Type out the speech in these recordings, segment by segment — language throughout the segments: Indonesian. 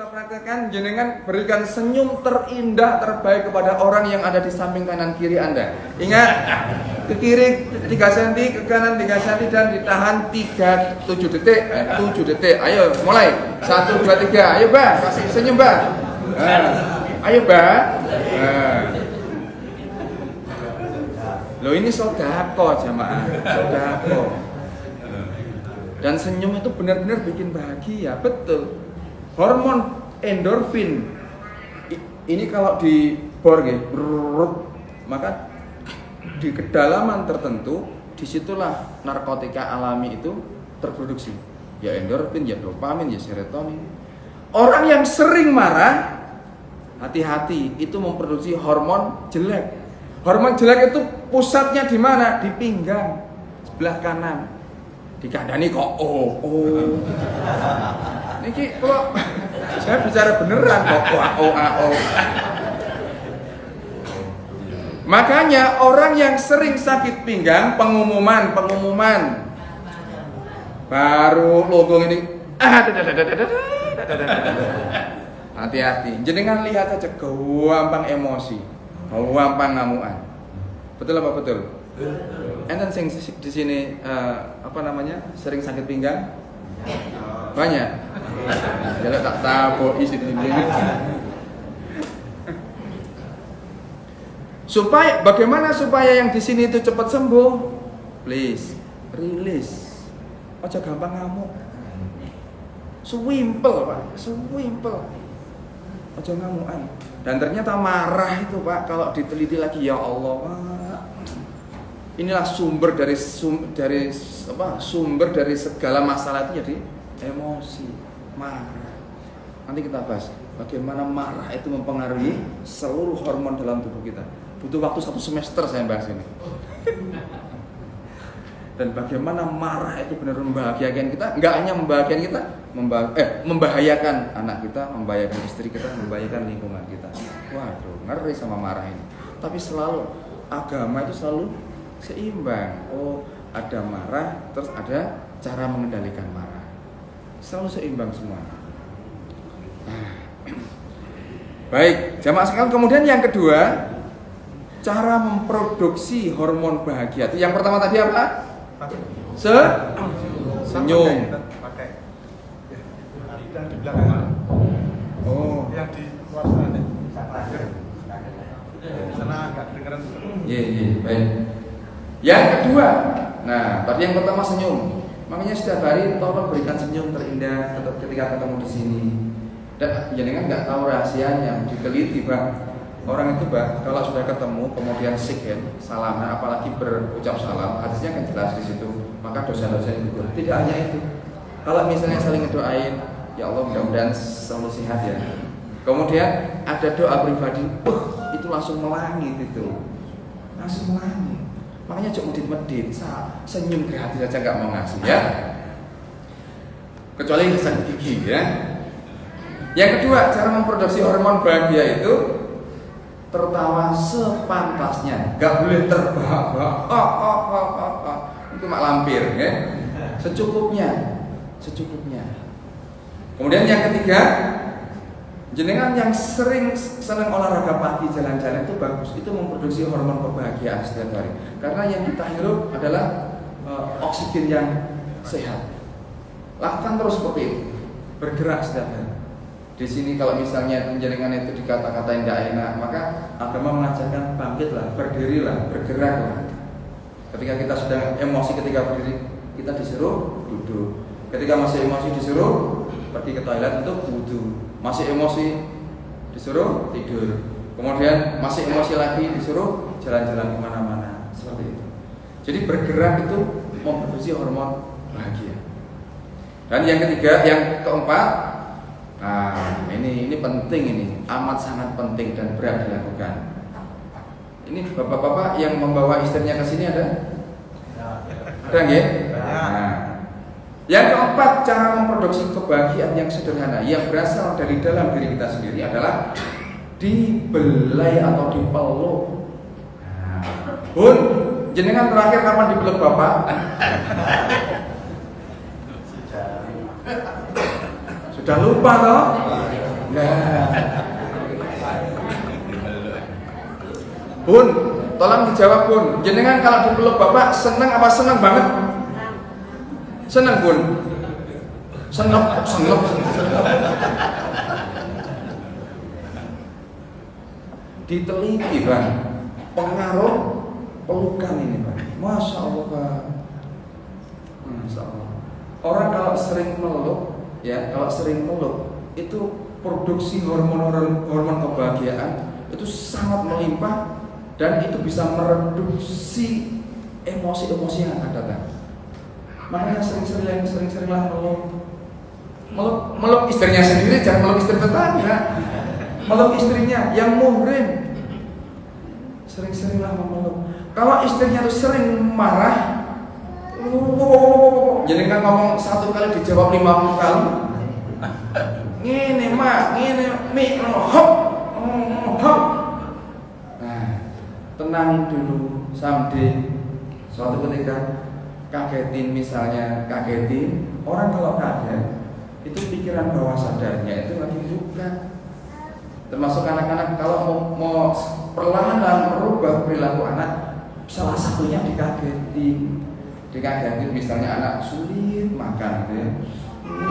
kita praktekkan, jenengan berikan senyum terindah terbaik kepada orang yang ada di samping kanan kiri Anda. Ingat, ke kiri 3 cm, ke kanan 3 cm dan ditahan 7 detik. 7 detik. Ayo, mulai. 1 2 3. Ayo, Mbak, kasih senyum, Mbak. Ayo, Mbak. Loh, ini sodako jamaah. Sodako. Dan senyum itu benar-benar bikin bahagia, betul. Hormon endorfin ini kalau dibor maka di kedalaman tertentu disitulah narkotika alami itu terproduksi. Ya endorfin, ya dopamin, ya serotonin. Orang yang sering marah, hati-hati, itu memproduksi hormon jelek. Hormon jelek itu pusatnya di mana? Di pinggang sebelah kanan. Dikandani kok niki kalau saya bicara beneran kok Makanya orang yang sering sakit pinggang, pengumuman baru logo ini hati-hati, jenengan lihat aja gampang emosi, gampang ngamuan. Betul apa betul? Enten sing di sini sering sakit pinggang? Banyak. Jadi tak tahu isi di sini. Bagaimana supaya yang di sini itu cepat sembuh? Please, release. Aja gampang ngamuk. Swimpel, Pak. Swimpel. Aja ngamukan. Dan ternyata marah itu, Pak, kalau diteliti lagi, ya Allah, Pak. Inilah sumber dari segala masalah itu, jadi emosi, marah. Nanti kita bahas bagaimana marah itu mempengaruhi seluruh hormon dalam tubuh kita. Butuh waktu 1 semester saya bahas ini. Dan bagaimana marah itu benar membahagiakan kita, enggak hanya membahagiakan kita, membahayakan anak kita, membahayakan istri kita, membahayakan lingkungan kita. Waduh, ngeri sama marah ini. Tapi selalu agama itu selalu seimbang. Oh, ada marah, terus ada cara mengendalikan marah. Selalu seimbang semua. Baik, jamaah sekalian, kemudian yang kedua, cara memproduksi hormon bahagia. Yang pertama tadi apa? Senyum. Pakai. Dan di belakang. Oh. Yang di luar sana. Sana agak dengeran. Iya, baik. Yang kedua, nah tadi yang pertama senyum. Makanya setiap hari tolong berikan senyum terindah ketika ketemu di sini. Dan jangan nggak tahu rahasianya, diteliti, Bang. Orang itu, Bang, kalau sudah ketemu kemudian salaman, apalagi berucap salam, hadisnya kan jelas di situ. Maka dosa-dosa itu tidak hanya itu. Kalau misalnya saling ngedoain, ya Allah mudah-mudahan selalu sehat ya. Kemudian ada doa pribadi, itu langsung melangit itu, langsung melangit. Makanya cuma medit, senyum gratis aja nggak mau ngasih ya. Kecuali sakit gigi ya. Yang kedua, cara memproduksi hormon bahagia itu tertawa sepantasnya, nggak boleh terbahak-bahak. Itu mak lampir ya. Secukupnya. Kemudian yang ketiga, jenengan yang senang olahraga pagi, jalan-jalan itu bagus. Itu memproduksi hormon kebahagiaan setiap hari. Karena yang kita hirup adalah oksigen yang sehat. Lakukan terus seperti itu. Bergerak setiap hari. Di sini kalau misalnya jenengan itu dikata-katain tidak enak, maka agama mengajarkan bangkitlah, berdirilah, bergeraklah. Ketika kita sudah emosi ketika berdiri, kita disuruh duduk. Ketika masih emosi disuruh pergi ke toilet untuk wudu. Masih emosi disuruh tidur. Kemudian masih emosi lagi disuruh jalan-jalan kemana-mana. Seperti itu. Jadi bergerak itu memproduksi hormon bahagia. Dan yang ketiga, yang keempat, nah ini penting, ini amat sangat penting dan berat dilakukan. Ini bapak-bapak yang membawa istrinya ke sini ada? Ada nggih? Nah, yang keempat, cara memproduksi kebahagiaan yang sederhana yang berasal dari dalam diri kita sendiri adalah dibelai atau dipeluk. Bun, jenengan terakhir kapan dipeluk bapak? Sudah lupa toh? Bun, tolong dijawab Bun. Jenengan kalau dipeluk bapak seneng apa seneng banget? Seneng Bun. Seneng. Diteliti Bang, pengaruh pelukan ini Bang. Masya Allah Bang. Masya Allah. Orang kalau sering meluk, ya kalau sering meluk itu produksi hormon kebahagiaan itu sangat melimpah dan itu bisa mereduksi emosi-emosi yang akan datang. Makanya sering-seringlah meluk istrinya sendiri, jangan meluk istri tetangga. Meluk istrinya yang muhrim, sering-seringlah memeluk. Kalau istrinya itu sering marah, jadi kan ngomong 1 kali dijawab 50 kali. Ngene mak, ngene mi, hop. Nah, tenangin dulu sampai suatu ketika kagetin, misalnya kagetin. Orang kalau kaget itu pikiran bawah sadarnya itu lagi buka. Termasuk anak-anak kalau mau perlahan-lahan merubah perilaku anak, salah satunya dikagetin. Misalnya anak sulit makan, gitu ya.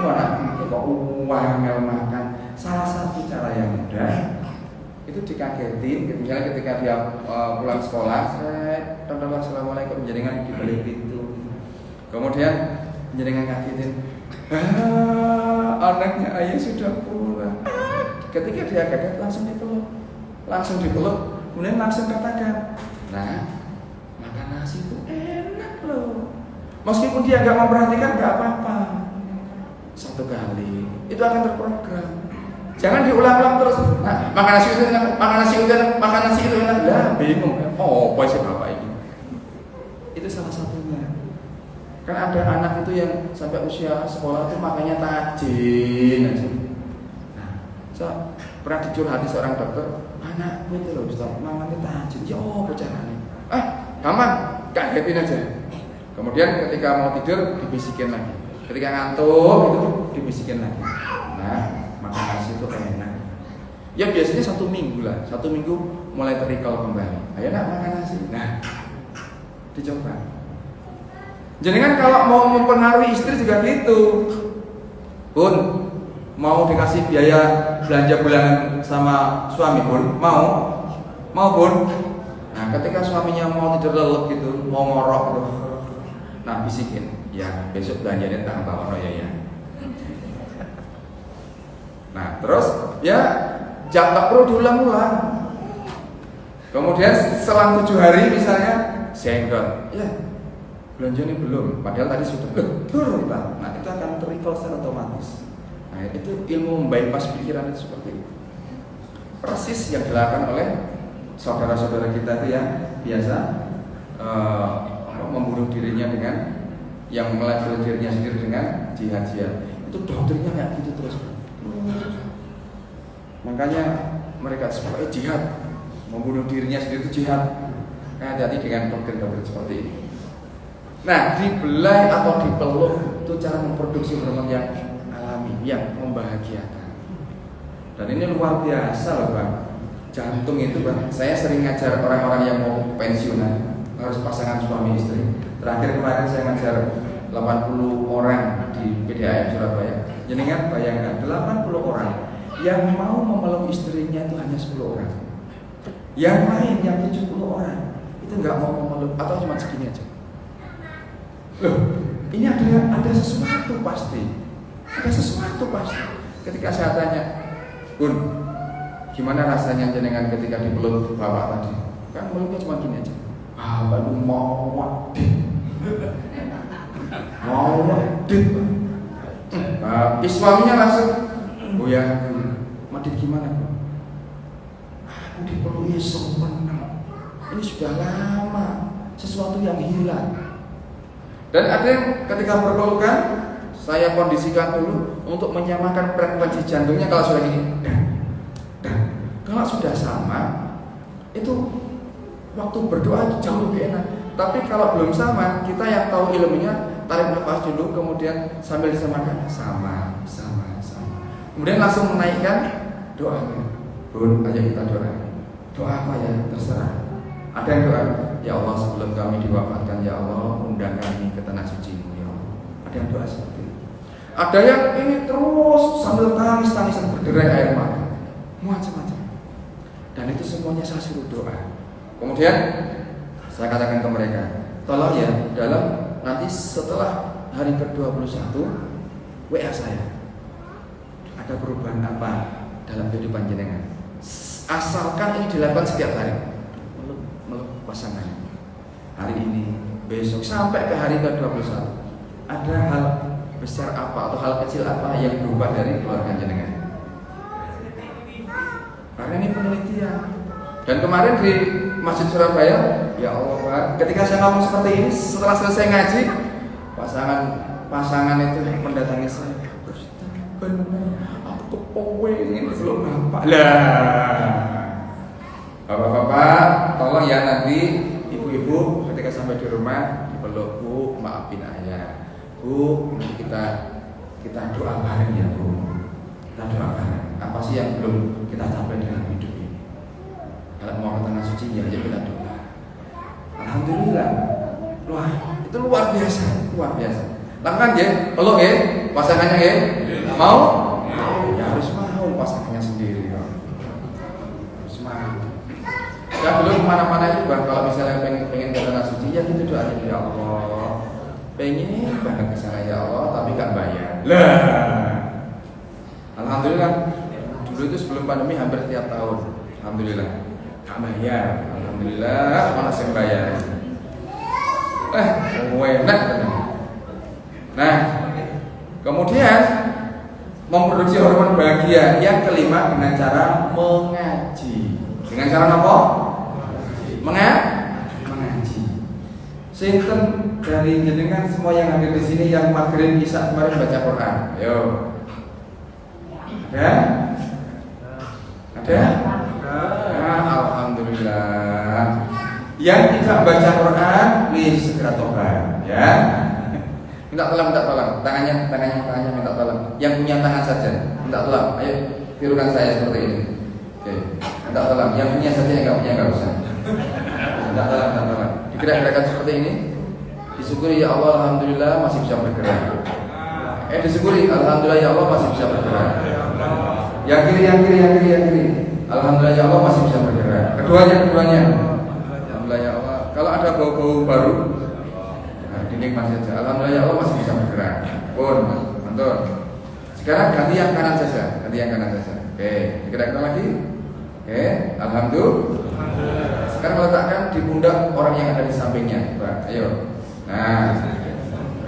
Anak itu kok wangel makan. Salah satu cara yang mudah itu dikagetin. Misalnya ketika dia pulang sekolah, saya assalamualaikum, jenengan di balik pintu. Kemudian jenengan kagetin, anaknya ayah sudah pulang. Ketika dia kaget langsung dipeluk, kemudian langsung katakan, nah makan nasi itu enak loh. Meskipun dia nggak memperhatikan nggak apa-apa. 1 kali itu akan terprogram. Jangan diulang-ulang terus. Nah, makan nasi itu enak, makan nasi itu enak. Lah bingung. Oh, apa sih bapak ini? Itu salah satunya. Kan ada anak itu yang sampai usia sekolah itu makannya tajin aja. So, pernah dicurhati seorang dokter, anakku itu loh Ustaz, makannya tajin, yo bercaranya. Gampang, kagetin aja. Kemudian ketika mau tidur dibisikin lagi. Ketika ngantuk itu dibisikin lagi. Nah, makan nasi itu enak. Ya biasanya 1 minggu lah, 1 minggu mulai terikol kembali. Ayo nak makan nasi. Nah, dicoba. Jadi kan kalau mau mempengaruhi istri juga gitu. Bun, mau dikasih biaya belanja bulanan sama suami Bun? Mau Bun? Nah ketika suaminya mau tidur lelep gitu, mau ngorok gitu, nah bisikin, ya besok belanjanya tak bawa ya. Nah terus ya tak perlu diulang-ulang. Kemudian selang 7 hari misalnya senggol, ya belanjanya belum, padahal tadi sudah turun. Nah itu akan terrecall secara otomatis. Nah, itu ilmu membypass pikiran itu seperti itu. Persis yang dilakukan oleh saudara-saudara kita itu yang biasa membunuh dirinya dengan yang melabeli dirinya sendiri dengan jihad. Itu doktrinnya kayak gitu terus. Makanya mereka sebagai jihad, membunuh dirinya sendiri itu jihad. Hati-hati dengan doktrin-doktrin seperti ini. Nah, dibelai atau dipeluk itu cara memproduksi hormon yang yang membahagiakan. Dan ini luar biasa loh Bang. Jantung itu Bang, saya sering ngajar orang-orang yang mau pensiunan, harus pasangan suami istri. Terakhir kemarin saya ngajar 80 orang di PDAM Surabaya. Jenengan bayangkan 80 orang yang mau memeluk istrinya itu hanya 10 orang. Yang lain yang 70 orang itu nggak mau memeluk atau cuma segini aja. Loh, ini ada sesuatu pasti. Ada sesuatu pasti. Ketika saya tanya, Bun, gimana rasanya jenengan ketika dipeluk bapak tadi? Kan peluknya cuma gini aja. Bapak mau wadid. Suaminya langsung, oh ya, madid gimana Bu? Aku dipeluknya sempurna. Ini sudah lama, sesuatu yang hilang. Dan ada yang ketika berpelukan, saya kondisikan dulu untuk menyamakan frekuensi jantungnya. Kalau sudah gini, kalau sudah sama, itu waktu berdoa itu jauh lebih enak. Tapi kalau belum sama, kita yang tahu ilmunya tarik nafas dulu, kemudian sambil disamakan sama. Kemudian langsung menaikkan doa. Bun, ayo kita doa. Doa apa ya? Terserah. Ada yang doa, ya Allah sebelum kami diwafatkan, ya Allah undang kami ke tanah suci-Mu ya Allah. Ada yang doa seperti itu. Ada yang ini terus sambil tangis-tangisan berderai air mata, macam-macam. Dan itu semuanya saya suruh doa. Kemudian saya katakan ke mereka, tolong ya dalam nanti setelah hari ke-21 WA saya. Ada perubahan apa dalam kehidupan jenengan? Asalkan ini dilakukan setiap hari. Meluk pasangan. Hari ini, besok sampai ke hari ke-21. Ada hal besar apa atau hal kecil apa yang berubah dari keluarga jenengan? Karena ini penelitian. Dan kemarin di Masjid Surabaya, ya Allah Pak, ketika saya ngomong seperti ini, setelah selesai ngaji, pasangan itu mendatangi saya. Benar, aku kepengen belum nampak lah. Bapak-bapak, tolong ya nanti ibu-ibu ketika sampai di rumah dipeluk, Bu, maafin ayah. Bu, nanti kita doa bareng ya Bu. Kita doa bareng. Apa sih yang belum kita capai dalam hidup ini? Kalau mau ke tanah suci ya kita doa. Alhamdulillah. Wah, itu luar biasa, luar biasa. Lakukan ya, peluk ya, pasangannya ya. Mau? Ya harus mau pasangannya sendiri. Harus mau. Ya belum kemana-mana itu bang. Kalau misalnya pengen ke tanah suci ya gitu doa aja ya Allah. Pengen banget ke sana ya Allah, tapi gak bayar. Lah. Alhamdulillah. Dulu itu sebelum pandemi hampir tiap tahun. Alhamdulillah. Gak bayar. Alhamdulillah. Mana sih bayar? Enak. Nah, kemudian memproduksi hormon bahagia yang kelima dengan cara mengaji. Dengan cara apa? Mengaji. Sinten dari jenengan semua yang hadir di sini yang maghrib isya kemarin baca Quran? Yo. Ada? Nah, alhamdulillah. Yang tidak baca Quran, please segera tobat, ya. Minta tolong. Tangannya minta tolong. Yang punya tangan saja, minta tolong. Ayo, tirukan saya seperti ini. Oke, minta tolong. Yang punya saja, yang nggak punya nggak usah. Minta tolong. Digerak-gerakkan seperti ini. Disyukuri ya Allah, alhamdulillah masih bisa bergerak. Disyukuri, alhamdulillah ya Allah masih bisa bergerak. Yang kiri. Alhamdulillah ya Allah masih bisa bergerak. Keduanya. Alhamdulillah ya Allah. Kalau ada bau-bau baru, dinding masih saja. Alhamdulillah ya Allah masih bisa bergerak. Pun, mantul. Sekarang ganti yang kanan saja. Oke, digerakkan lagi. Oke, alhamdulillah. Sekarang letakkan di pundak orang yang ada di sampingnya. Coba, ayo. Nah,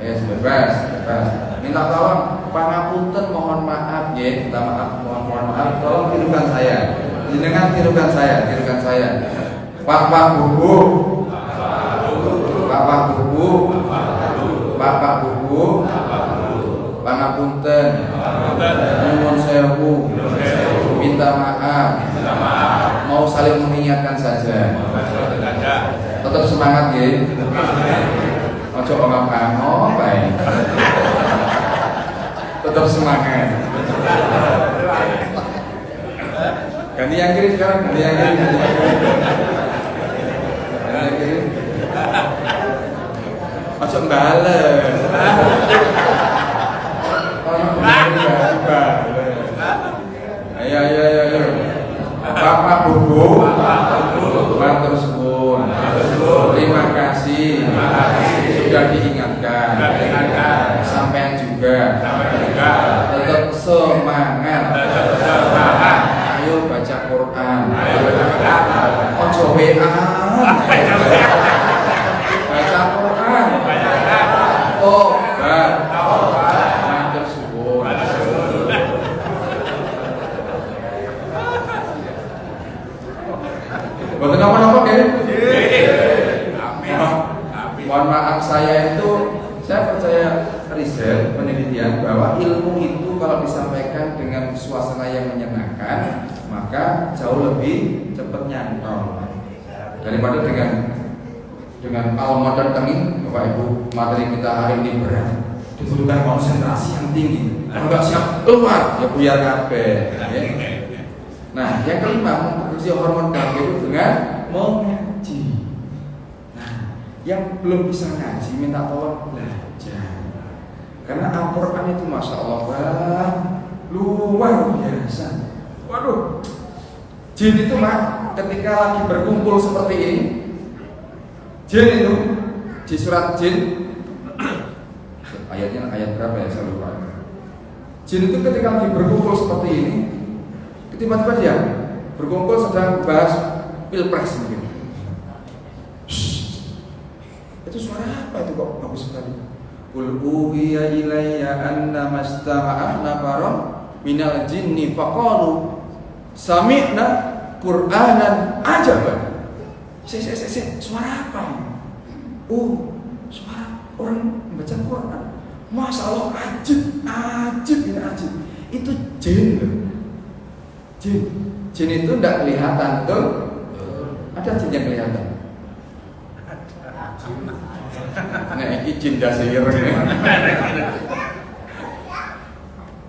bebas. Minta tolong, pangapunten, mohon maaf ya. Minta maaf, mohon maaf. Tolong tirukan saya. Jenengan tirukan saya. Bapak bubu. Pangapunten, nyuwun sewu, minta maaf, mau saling mengingatkan saja. Tetap semangat ya. Ojo ngomong baik. Tetap semangat. Ganti yang kiri sekarang, ganti yang kiri. Ojo mbales. Ayo. Bapak bubu, matur suwun. Terima kasih. Sudah diingatkan. Sampean juga. Tetap semangat. Ayo baca Quran. Ojo WA. Baca Quran. Tobat. Matur suwun. Boten apa-apa ya? Mohon maaf saya percaya riset penelitian bahwa ilmu itu kalau disampaikan dengan suasana yang menyenangkan maka jauh lebih cepat nyantol daripada dengan al-modern tengin. Bapak Ibu, materi kita hari ini berat, dibutuhkan konsentrasi yang tinggi. Kalau nggak siap keluar ya buyar kabeh. Nah, yang kelima memproduksi hormon bahagia itu dengan mengaji. Nah, yang belum bisa ngaji minta tolong belajar. Karena Al-Quran itu Masya Allah luar biasa. Waduh, jin itu mak ketika lagi berkumpul seperti ini, jin itu di surat jin ayatnya ayat berapa ya saya lupa. Jin itu ketika lagi berkumpul seperti ini, tiba-tiba dia berkumpul sedang bahas pilpres mungkin. Itu suara apa itu kok bagus sekali? Qul uhiya ilayya annama istama'a nafaron minal jinni faqalu sami'na Qur'anan ajaban. Suara apa ini? Suara orang membaca Quran. Masya Allah, ajib ini ajib. Itu jin loh. Jin itu tidak kelihatan, betul? Ada jin yang kelihatan. Nah, ini jin dasir.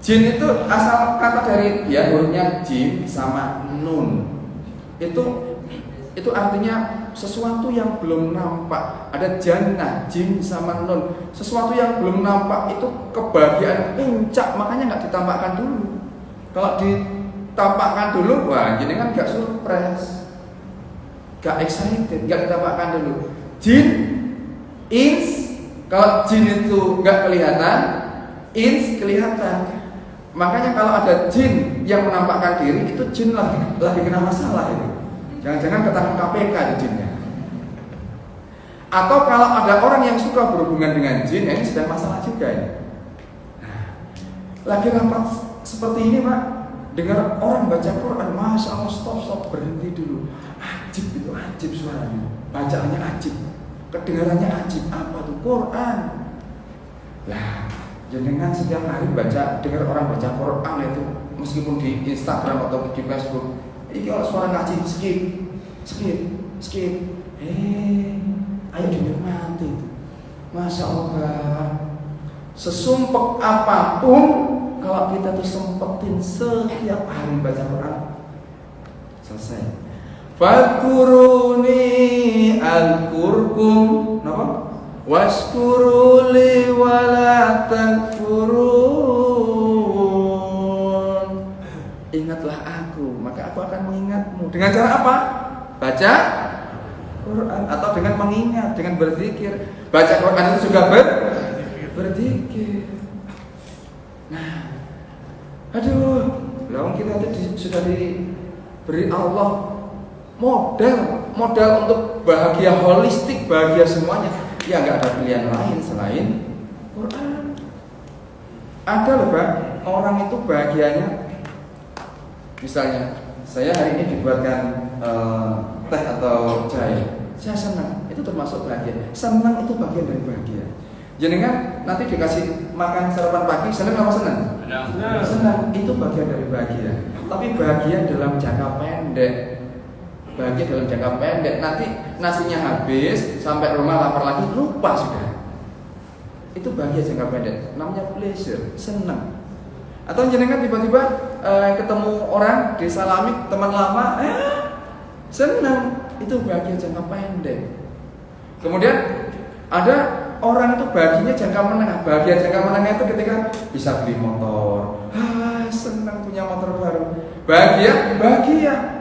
Jin itu asal kata dari ya hurufnya jim sama nun. Itu artinya sesuatu yang belum nampak. Ada jannah, jim sama nun. Sesuatu yang belum nampak itu kebahagiaan puncak, makanya nggak ditampakkan dulu. Kalau ditampakkan dulu, wah gini kan nggak surprise, nggak excited, nggak ditampakkan dulu. Jin, ins, kalau jin itu nggak kelihatan, ins kelihatan. Makanya kalau ada jin yang menampakkan diri, itu jin lagi kena masalah itu. Jangan-jangan ketangkap KPK itu jinnya. Atau kalau ada orang yang suka berhubungan dengan jin, ini sedang masalah juga ya. Nah, lagi rapat seperti ini Pak, dengar orang baca Quran, Masya Allah, stop, berhenti dulu. Ajib suaranya, bacaannya ajib, kedengarannya ajib. Apa tuh? Quran. Lah, jangan setiap hari dengar orang baca Quran itu, meskipun di Instagram atau di Facebook, ini kalau suara ngaji, skip. Ayo dinikmati. Masya Allah, sesumpek apapun kalau kita tuh sempetin setiap hari baca Quran, selesai. Fadkuruni alkurkum, apa? Waskuruli wala takfurun. Ingatlah aku, maka aku akan mengingatmu. Dengan cara apa? Baca Quran atau dengan mengingat, dengan berzikir. Baca Quran itu juga berzikir. Nah, lawan kita itu sudah diberi Allah modal untuk bahagia holistik, bahagia semuanya. Ya nggak ada pilihan lain selain Quran. Ada loh Pak, orang itu bahagianya, misalnya saya hari ini dibuatkan teh atau jahe, saya senang, itu termasuk bahagia. Senang itu bagian dari bahagia. Jenengan nanti dikasih makan sarapan pagi, senang apa senang? Senang, itu bagian dari bahagia. Tapi bahagia dalam jangka pendek. Bahagia dalam jangka pendek, nanti nasinya habis, sampai rumah lapar lagi, lupa sudah. Itu bahagia jangka pendek, namanya pleasure, senang. Atau jenengan tiba-tiba ketemu orang, disalami teman lama, senang, itu bahagia jangka pendek. Kemudian ada orang itu bahagianya jangka menengah. Bahagia jangka menengah itu ketika bisa beli motor, senang punya motor baru. Bahagia,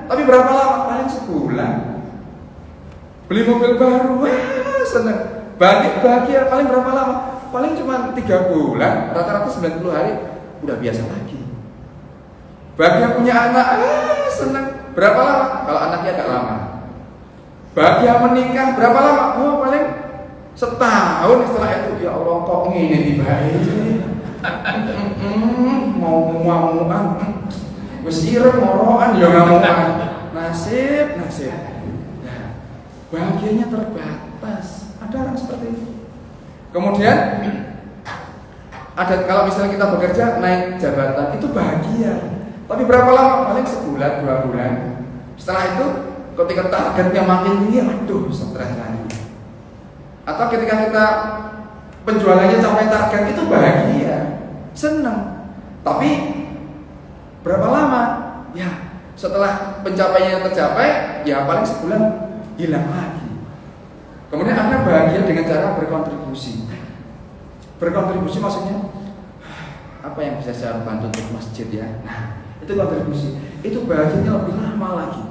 tapi berapa lama? Paling sebulan. Beli mobil baru, senang. Bahagia paling berapa lama? Paling cuma 3 bulan, rata-rata 90 hari, udah biasa lagi. Bahagia punya anak, senang. Berapa lama? Kalau anaknya agak lama. Bahagia menikah, berapa lama? Paling setahun. Setelah itu, ya Allah kok ngene tiba-tiba. Mau-muan, wis ireng moroan ya ngamuan. Nasib. Nah, bahagianya terbatas. Ada orang seperti itu. Kemudian ada kalau misalnya kita bekerja naik jabatan, itu bahagia. Tapi berapa lama? Paling sebulan, 2 bulan. Setelah itu ketika targetnya makin tinggi, stres lagi. Atau ketika kita penjualannya sampai target, itu bahagia, senang. Tapi berapa lama? Ya Setelah pencapaiannya tercapai, ya paling sebulan hilang lagi. Kemudian Anda bahagia dengan cara berkontribusi. Berkontribusi maksudnya apa yang bisa saya bantu untuk masjid ya? Nah, itu kontribusi. Itu bahagianya lebih lama lagi.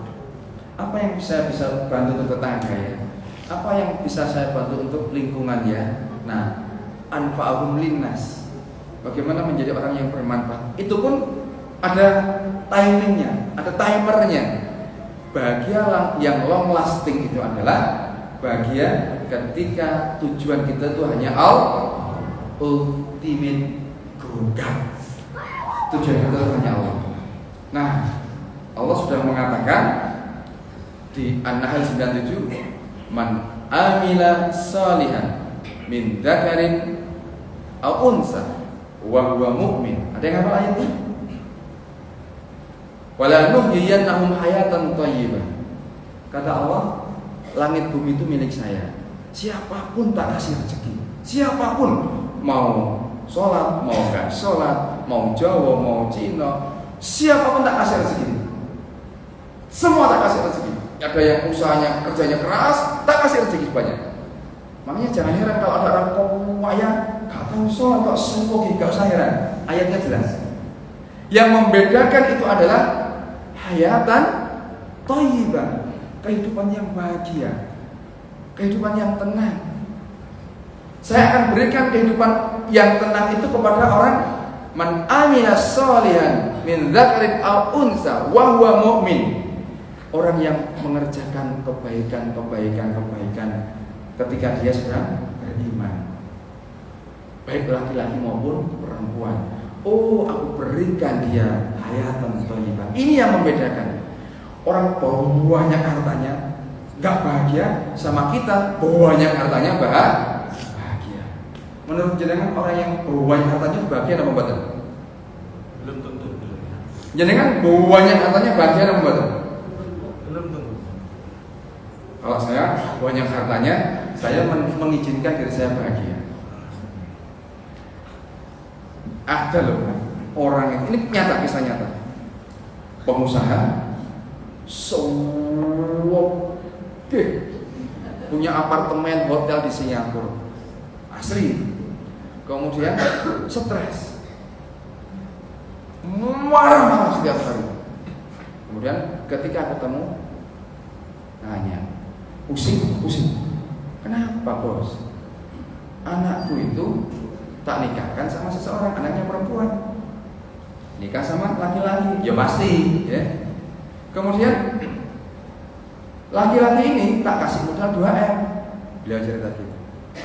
Apa yang bisa bantu untuk tetangga ya? Apa yang bisa saya bantu untuk lingkungan ya? Nah, anfa'ahum linnas. Bagaimana menjadi orang yang bermanfaat? Itu pun ada timingnya, ada timernya. Bahagia yang long lasting itu adalah bahagia ketika tujuan kita itu hanya ultimate goal. Tujuan kita itu hanya Allah. Nah, Allah sudah mengatakan di An-Nahl 97, man amila salihan min dzakarin aw unsa wa huwa mu'min. Ada yang hafal ayat ini? Wala nuhyiyannahum hayatan thayyibah. Kata Allah, langit bumi itu milik saya. Siapapun tak kasih rezeki. Siapapun, mau sholat, mau gak sholat, mau Jawa, mau Cina, siapapun tak kasih rezeki. Semua tak kasih rezeki. Ada yang usahanya, kerjanya keras, tak kasih rezeki banyak. Makanya jangan heran kalau ada orang kaya gak tahu sholat, kok semua gak usah heran. Ayatnya jelas. Yang membedakan itu adalah hayatan thayyibah, kehidupan yang bahagia, kehidupan yang tenang. Saya akan berikan kehidupan yang tenang itu kepada orang man amila sholihan min dzakarin aw unsa wa huwa mu'min. Orang yang mengerjakan kebaikan ketika dia sedang beriman, baik laki-laki maupun perempuan. Oh, aku berikan dia hayatan thayyibah. Ini yang membedakan orang banyak hartanya nggak bahagia sama kita banyak hartanya bahagia. Menurut jenengan orang yang banyak hartanya bahagia apa enggak? Belum tentu. Jenengan banyak hartanya bahagia apa enggak? Belum tentu. Kalau saya banyak hartanya, saya mengizinkan diri saya bahagia. Ada loh orang yang ini nyata, kisah nyata. Pengusaha punya apartemen hotel di Singapura, asli. Kemudian stres, marah setiap hari. Kemudian ketika ketemu, nanya, pusing. Kenapa bos? Anakku itu tak nikahkan sama seseorang, anaknya perempuan, nikah sama laki-laki, ya pasti ya. Kemudian laki-laki ini tak kasih modal 2M. Beliau cerita gitu.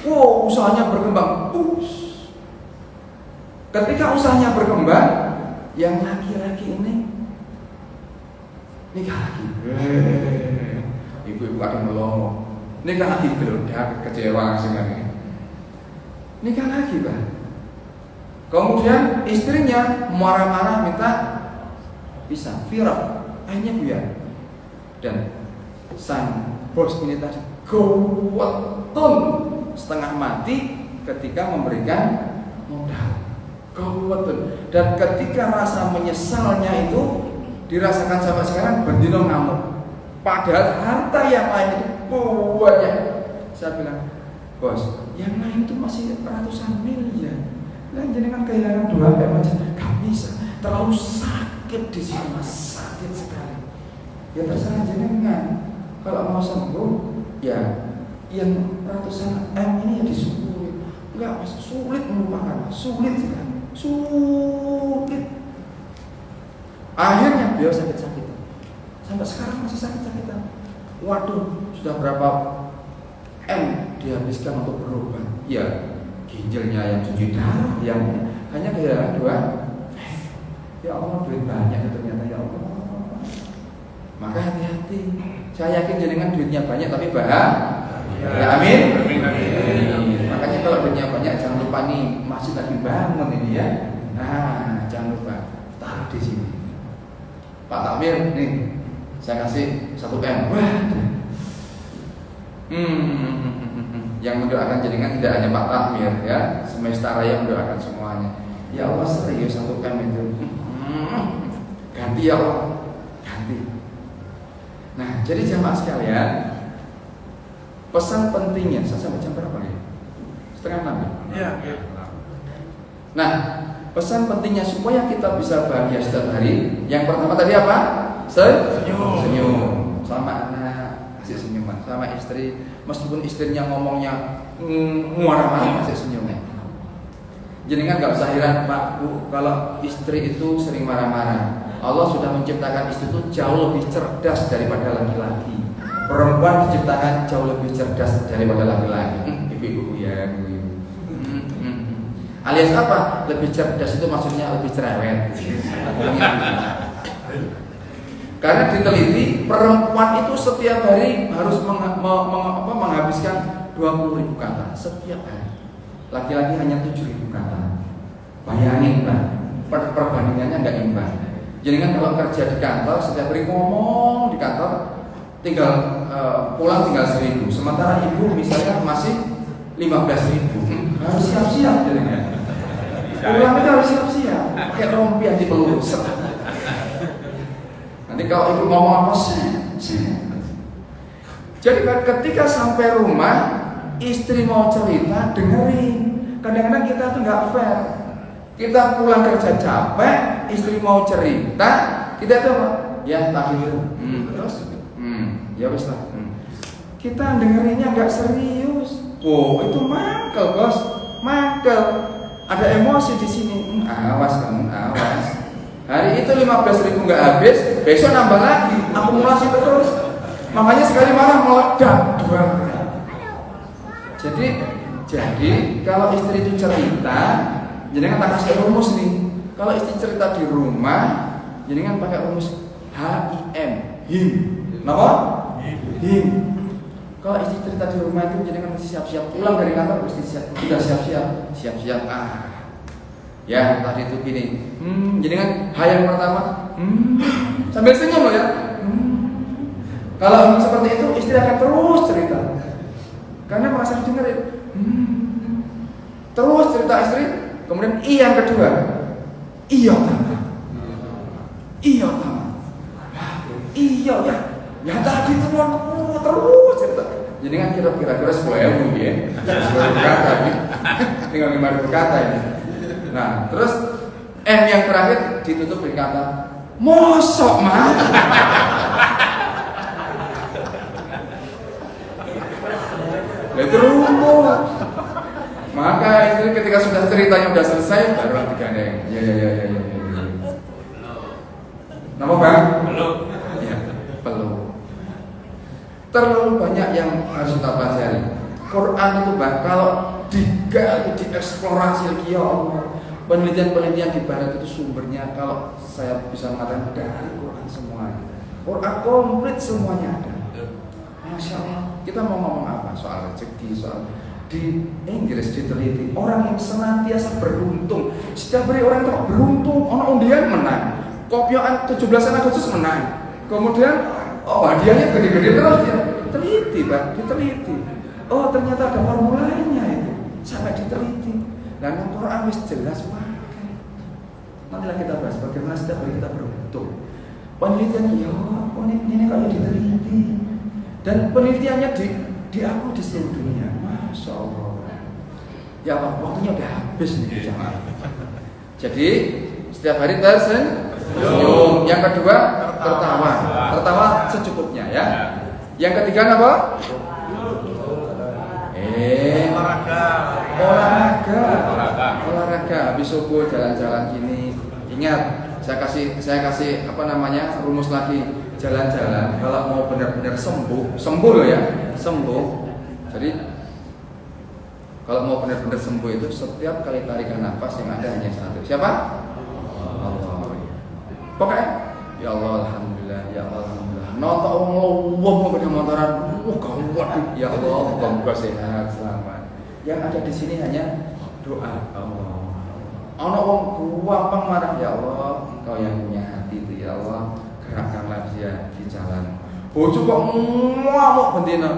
Wow, usahanya berkembang. Ketika usahanya berkembang, yang laki-laki ini nikah lagi. Ibu-ibu ada melongo. Nikah lagi gelodak, kecewa sebenarnya. Nikah lagi, Pak. Kemudian istrinya marah-marah minta pisah, viral, akhirnya buyar. Dan sang bos ini tadi gawatun setengah mati ketika memberikan modal. Gawatun. Dan ketika rasa menyesalnya itu dirasakan sampai sekarang, berdino ngamuk. Padahal harta yang lain itu banyak. Saya bilang, bos, yang lain itu masih ratusan miliar. Dan jenengan kehilangan 2M aja, gak bisa. Terlalu sakit di sini, mas, sakit sekali. Ya terserah jenengan. Kalau mau sembuh, ya yang ratusan M ini ya disyukuri. Enggak, mas, sulit melupakan, sulit sekali, sulit. Akhirnya beliau sakit-sakitan. Sampai sekarang masih sakit-sakitan. Waduh, sudah berapa M dihabiskan untuk berobat? Ya, ginjalnya yang cuci darah, yang hanya kehilangan 2. Ya Allah, duit banyak ternyata, ya Allah. Maka hati-hati. Saya yakin jenengan duitnya banyak tapi bahagia. Ya, amin. Makanya kalau duitnya banyak jangan lupa nih, masih lagi bangun ini ya. Nah, jangan lupa taruh di sini. Pak Takmir, nih saya kasih 1M. Wah. Yang mendoakan jenengan tidak hanya Pak Takmir ya, semesta raya mendoakan semuanya. Ya Allah, serius 1M itu. Ganti ya Allah. ganti. Nah, jadi jamaah sekalian, pesan pentingnya, saya sampai jam berapa ya? 5:30 ya? Iya. Nah, pesan pentingnya supaya kita bisa bahagia setiap hari, yang pertama tadi apa? Senyum. Sama anak, kasih senyuman. Sama istri, meskipun istrinya ngomongnya marah-marah, kasih senyumnya. Jadi kan gak usah heran Pak Bu, kalau istri itu sering marah-marah. Allah sudah menciptakan istri itu jauh lebih cerdas daripada laki-laki. Perempuan diciptakan jauh lebih cerdas daripada laki-laki. Ibu-ibu ya. Alias apa? Lebih cerdas itu maksudnya lebih cerewet. Karena diteliti perempuan itu setiap hari harus menghabiskan 20.000 kata setiap hari. Laki-laki hanya 7.000 kata. Bayangin Pak, perbandingannya nggak imbang. Jadi kan kalau kerja di kantor setiap hari ngomong di kantor, tinggal pulang tinggal 1.000. Sementara ibu misalnya masih 15.000. Harus siap-siap jadinya. Pulang itu harus siap-siap. Pakai rompi anti peluru. Nanti kalau ibu ngomong apa sih? Jadi ketika sampai rumah, istri mau cerita, dengerin. Kadang-kadang kita tuh nggak fair. Kita pulang kerja capek, istri mau cerita, kita tuh apa? Ya takhir. Terus, ya wis lah. Kita dengerinnya nggak serius. Oh itu mangkel bos, mangkel. Ada emosi di sini. Awas kamu, awas. Hari itu 15.000 nggak habis, besok nambah lagi, akumulasi terus. Makanya sekali marah meledak. Jadi kalau istri itu cerita, jangan tak kasih rumus nih. Kalau istri cerita di rumah, jangan pakai rumus HIM, him. Kenapa? Him. Kalau istri cerita di rumah itu jangan mesti siap-siap pulang dari kantor mesti sudah siap-siap. Ya tadi itu gini. Jangan H yang pertama. Sambil senyum loh ya. Kalau seperti itu istri akan terus cerita. Karena merasa didengerin. Terus cerita istri. Kemudian I yang kedua. Iya tama. Iya tama. Iya ya. Ya tadi terus cerita. Jadi kan kira-kira 10.000 ya. 10.000 kata ini. Tinggal 5.000 kata ini. Nah, terus M yang terakhir ditutup dengan kata mosok mah. Itu rumus. Maka itu ketika sudah ceritanya sudah selesai baru nanti gandeng. Ya. Nama Bang? Belum. Ya, belum. Terlalu banyak yang harus kita pelajari. Quran itu Bang, kalau digali, dieksplorasi lagi ya Allah. Penelitian-penelitian di barat itu sumbernya kalau saya bisa mengatakan dari Quran semuanya. Quran komplit semuanya ada. Masya Allah. Kita mau ngomong apa? Soal rezeki, soal di Inggris diteliti orang yang senantiasa beruntung. Setiap hari orang yang beruntung, orang undian menang. Kopioan 17 Agustus menang. Kemudian hadiahnya gede-gede terus dia teliti, Pak, diteliti. Oh, ternyata ada formulanya itu. Sampai diteliti. Dan Al-Quran wis jelas pakai. Nantilah kita bahas bagaimana setiap hari kita beruntung. Penelitian ini kalau diteliti dan penelitiannya diakui di seluruh dunia. Masya Allah. Ya Allah, waktunya udah habis nih jamaah. Jadi setiap hari tersenyum. Yang kedua tertawa secukupnya ya. Yang ketiga apa? Olahraga. Habis subuh jalan-jalan gini. Ingat, saya kasih rumus lagi. Jalan-jalan kalau mau benar-benar sembuh loh ya, sembuh. Jadi kalau mau benar-benar sembuh itu setiap kali tarikan nafas yang ada hanya satu. Siapa? Allah. Pokoknya ya Allah alhamdulillah, ya Allah alhamdulillah. Nonton wong pada motoran, gawat ya Allah, moga sehat selamat. Yang ada di sini hanya doa Allah. Ana wong gampang marah ya Allah, Engkau yang punya hati itu ya Allah, gerakkanlah dia di jalan. Bojo kok ngamuk bendina.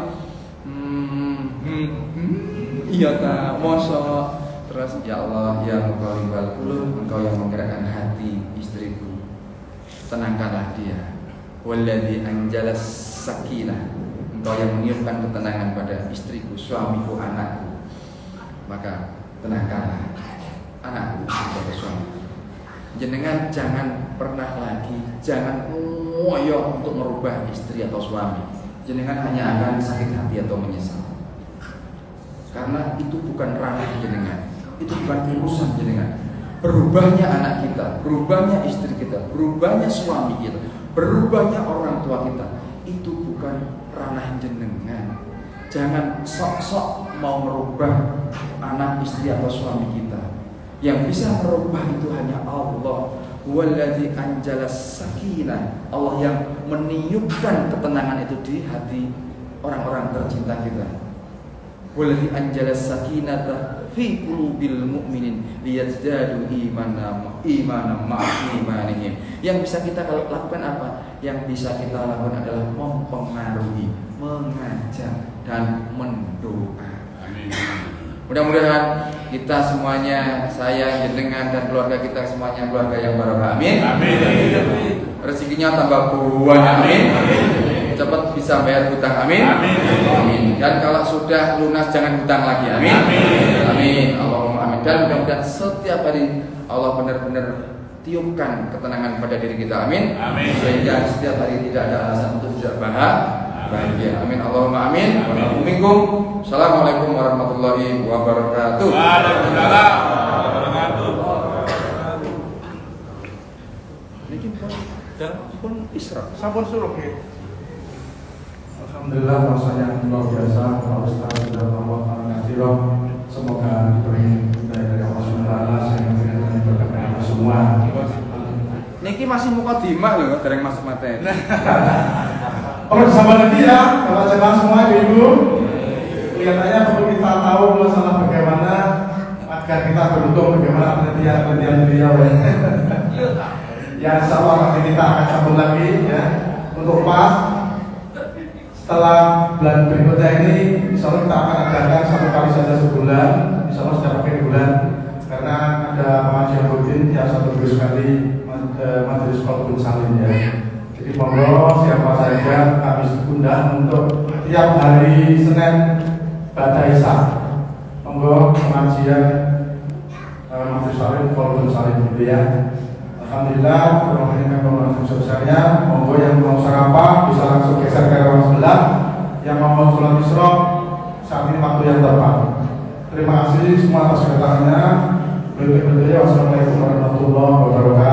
Iya ta, mosok. Terus ya Allah ya Muqallibal qulub, Engkau yang menggerakkan hati istriku. Tenangkanlah dia. Walladzi anjalas sakinah, engkau yang meniupkan ketenangan pada istriku, suamiku, anakku. Maka tenangkanlah anakku, istriku, atau suami. Jenengan jangan pernah lagi, jangan ngoyo untuk merubah istri atau suami. Jenengan hanya akan sakit hati atau menyesal. Karena itu bukan ranah jenengan, itu bukan urusan jenengan. Berubahnya anak kita, berubahnya istri kita, berubahnya suami kita, berubahnya orang tua kita, itu bukan ranah jenengan. Jangan sok-sok mau merubah anak, istri atau suami kita. Yang bisa merubah itu hanya Allah. Walladzi anjalas sakinah, Allah yang meniupkan ketenangan itu di hati orang-orang tercinta kita. Walladzi anjalas sakinata fi qulubil mu'minin liyazdadu imanan ma'a imanihim. Yang bisa kita lakukan apa? Yang bisa kita lakukan adalah mempengaruhi, mengajak dan mendoa. Amin. Mudah-mudahan kita semuanya, saya, jenengan dan keluarga kita semuanya keluarga yang barokah. Amin. Amin. Rezekinya tambah banyak. Amin. Cepat bisa bayar hutang. Amin. Amin. Dan kalau sudah lunas jangan hutang lagi. Amin. Amin. Allahumma amin. Dan mudah-mudahan setiap hari Allah benar-benar tiupkan ketenangan pada diri kita. Amin. Sehingga setiap hari tidak ada alasan untuk tidak bahagia. Amin. Allahumma amin. Waalaikumsalam. Assalamualaikum warahmatullahi wabarakatuh. Waalaikumsalam warahmatullahi wabarakatuh. Niki pun Isra. Sampun suruh ya. Alhamdulillah, rasanya luar biasa. Pak Ustaz sudah membawakan ngaji roh. Semoga diberi dari Allah SWT sehingga kita berkenan semua. Niki masih mukadimah loh, dereng masuk materi. Perlu sama nanti ya, kalau jemaah semua ibu, kelihatannya perlu kita tahu masalah bagaimana agar kita beruntung, bagaimana penelitian beliau. Ya, insya Allah nanti kita akan sambung lagi ya untuk pas setelah bulan berikutnya ini, insya Allah kita akan adakan satu kali saja sebulan, insya Allah setiap akhir bulan, karena ada pengajian rutin tiap satu minggu sekali, majelis qalbun salim ya. Jadi monggo siapa saja kami undang untuk tiap hari Senin pada Isya. Monggo pengajian majelis salim qalbun salim gitu ya. Alhamdulillah, terima kasih sosialnya. Monggo yang mau sarapan bisa langsung geser ke ruang sebelah. Yang mau sholat isra saat ini waktu yang tepat. Terima kasih semua atas kedatangannya. Berikutnya, wassalamualaikum warahmatullahi wabarakatuh.